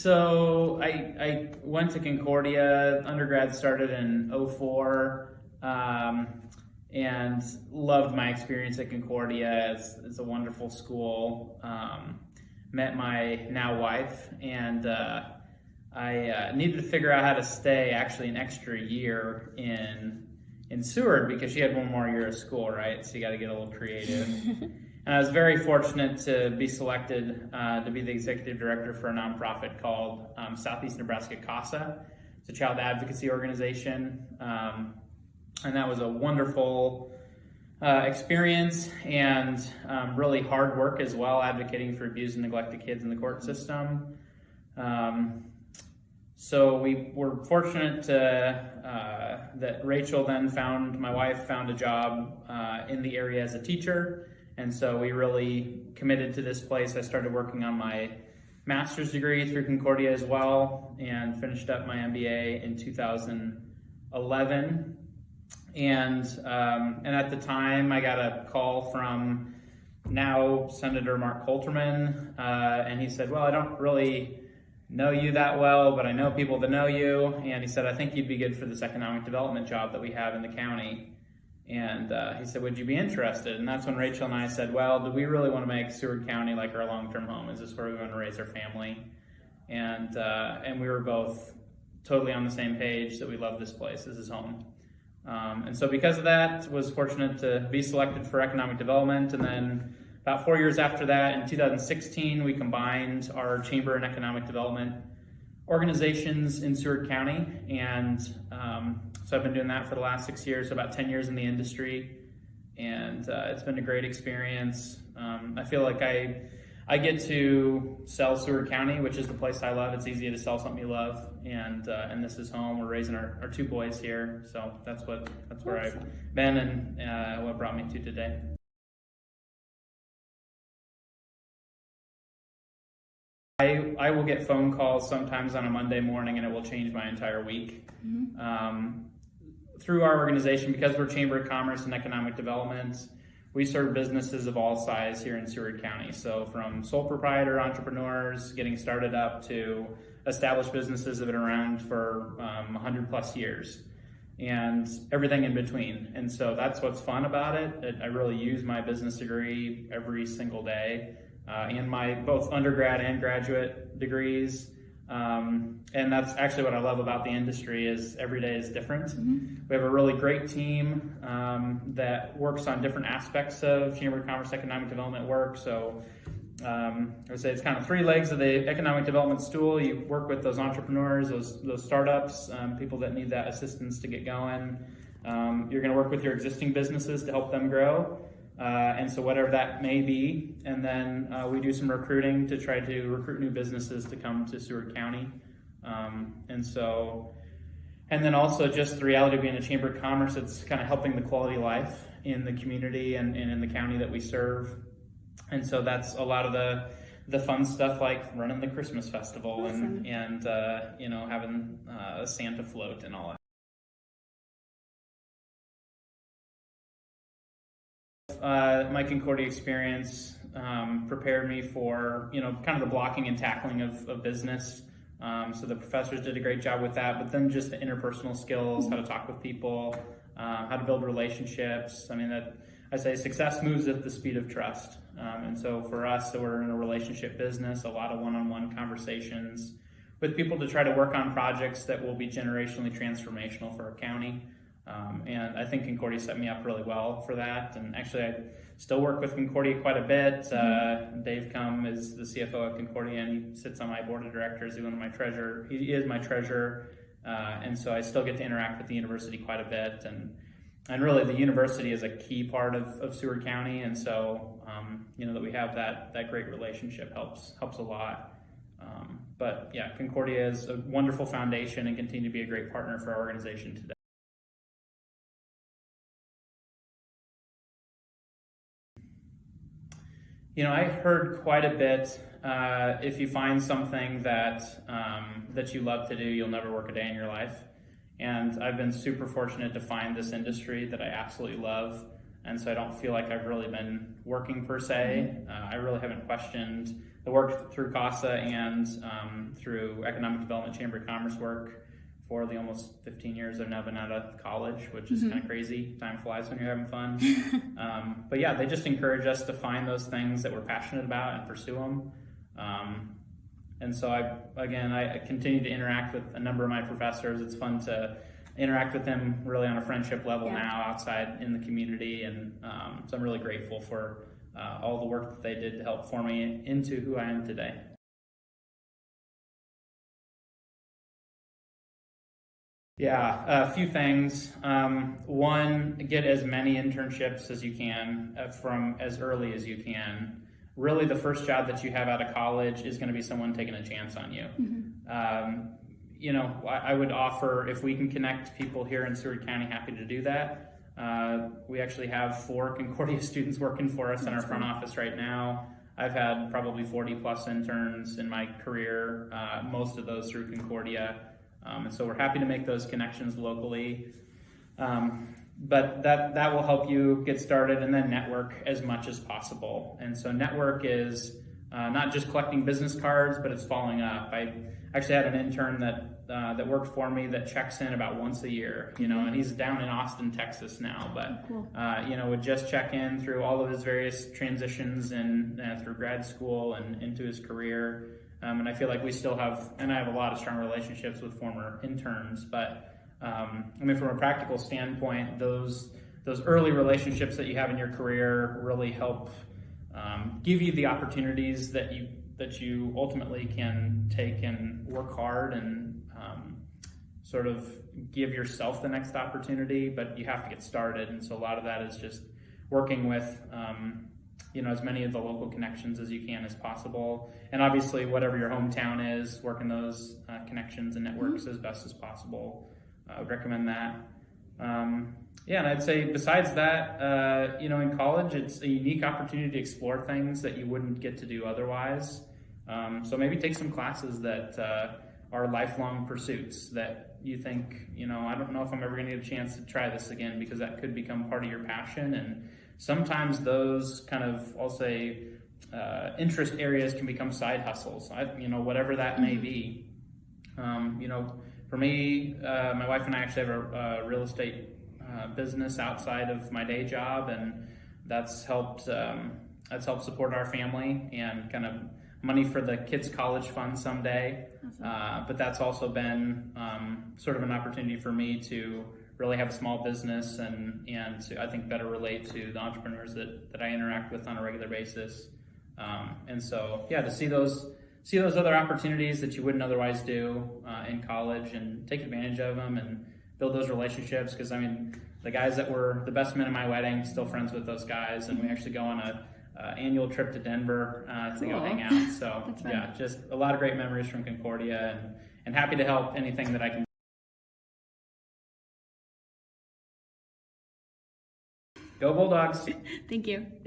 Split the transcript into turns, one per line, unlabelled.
So I went to Concordia. Undergrad started in '04, and loved my experience at Concordia. It's a wonderful school. Met my now wife, and I needed to figure out how to stay actually an extra year in Seward because she had one more year of school, right? So you got to get a little creative. And I was very fortunate to be selected to be the executive director for a nonprofit called Southeast Nebraska CASA. It's a child advocacy organization. And that was a wonderful experience and really hard work as well, advocating for abused and neglected kids in the court system. So we were fortunate that Rachel then my wife found a job in the area as a teacher. And so we really committed to this place. I started working on my master's degree through Concordia as well, and finished up my MBA in 2011. And at the time, I got a call from now Senator Mark Coulterman, and he said, "Well, I don't really know you that well, but I know people that know you." And he said, "I think you'd be good for this economic development job that we have in the county." And he said, "Would you be interested?" And that's when Rachel and I said, "Well, do we really want to make Seward County like our long-term home? Is this where we want to raise our family?" And we were both totally on the same page that we love this place. This is home. And so because of that, was fortunate to be selected for economic development. And then about 4 years after that, in 2016, we combined our chamber and economic development organizations in Seward County. And so I've been doing that for the last 6 years, so about 10 years in the industry. And it's been a great experience. I feel like I get to sell Seward County, which is the place I love. It's easy to sell something you love, and this is home. We're raising our two boys here, so that's where I've been and what brought me to today. I will get phone calls sometimes on a Monday morning, and it will change my entire week. Mm-hmm. Through our organization, because we're Chamber of Commerce and Economic Development, we serve businesses of all size here in Seward County. So from sole proprietor entrepreneurs getting started up to established businesses that have been around for 100 plus years, and everything in between. And so that's what's fun about it. I really use my business degree every single day, and my both undergrad and graduate degrees. And that's actually what I love about the industry is every day is different. Mm-hmm. We have a really great team that works on different aspects of Chamber of Commerce economic development work. So I would say it's kind of three legs of the economic development stool. You work with those entrepreneurs, those startups, people that need that assistance to get going. You're going to work with your existing businesses to help them grow. And so whatever that may be, and then we do some recruiting to try to recruit new businesses to come to Seward County. And then also just the reality of being a Chamber of Commerce, it's kind of helping the quality of life in the community and in the county that we serve. And so that's a lot of the fun stuff like running the Christmas festival. Awesome. and having a Santa float and all that. My Concordia experience prepared me for, kind of the blocking and tackling of business. So the professors did a great job with that, but then just the interpersonal skills, how to talk with people, how to build relationships. I mean, I say success moves at the speed of trust. And so for us, we're in a relationship business, a lot of one-on-one conversations with people to try to work on projects that will be generationally transformational for our county. And I think Concordia set me up really well for that. And actually, I still work with Concordia quite a bit. Dave Cum is the CFO at Concordia, and he sits on my board of directors. He is my treasurer. And so I still get to interact with the university quite a bit. And really, the university is a key part of Seward County. And so, that we have that great relationship helps a lot. But yeah, Concordia is a wonderful foundation and continue to be a great partner for our organization today. I heard quite a bit, if you find something that you love to do, you'll never work a day in your life. And I've been super fortunate to find this industry that I absolutely love. And so I don't feel like I've really been working per se. I really haven't questioned the work through CASA and through Economic Development Chamber of Commerce work for the almost 15 years I've now been out of college, which is kind of crazy. Time flies when you're having fun. But yeah, they just encourage us to find those things that we're passionate about and pursue them. And so I continue to interact with a number of my professors. It's fun to interact with them really on a friendship level now outside in the community. And so I'm really grateful for all the work that they did to help form me into who I am today. Yeah, a few things. One, get as many internships as you can from as early as you can. Really, the first job that you have out of college is going to be someone taking a chance on you. You know, I would offer, if we can connect people here in Seward County, happy to do that. We actually have 4 Concordia students working for us in our front office right now. I've had probably 40 plus interns in my career, most of those through Concordia. And so we're happy to make those connections locally. But that will help you get started, and then network as much as possible. And so network is not just collecting business cards, but it's following up. I actually had an intern that worked for me that checks in about once a year, you know, and he's down in Austin, Texas now, but you know, would just check in through all of his various transitions and through grad school and into his career. And I feel like we still have, and I have a lot of strong relationships with former interns, but I mean, from a practical standpoint, those early relationships that you have in your career really help give you the opportunities that you ultimately can take and work hard and sort of give yourself the next opportunity, but you have to get started. And so a lot of that is just working with you know, as many of the local connections as you can as possible. And obviously, whatever your hometown is, working those connections and networks as best as possible. I would recommend that. Yeah, and I'd say besides that, you know, in college, it's a unique opportunity to explore things that you wouldn't get to do otherwise. So maybe take some classes that are lifelong pursuits that you think, you know, I don't know if I'm ever going to get a chance to try this again, because that could become part of your passion. And sometimes those kind of, I'll say, interest areas can become side hustles, you know, whatever that may be. You know, for me, my wife and I actually have a real estate business outside of my day job, and that's helped support our family and kind of money for the kids' college fund someday. Awesome. But that's also been sort of an opportunity for me to really have a small business and to, I think, better relate to the entrepreneurs that I interact with on a regular basis. And so, yeah, to see those other opportunities that you wouldn't otherwise do in college and take advantage of them and build those relationships. Because I mean, the guys that were the best men at my wedding, still friends with those guys, and we actually go on a annual trip to Denver to go hang out. So yeah, just a lot of great memories from Concordia, and happy to help anything that I can. Go Bulldogs!
Thank you.
Yep.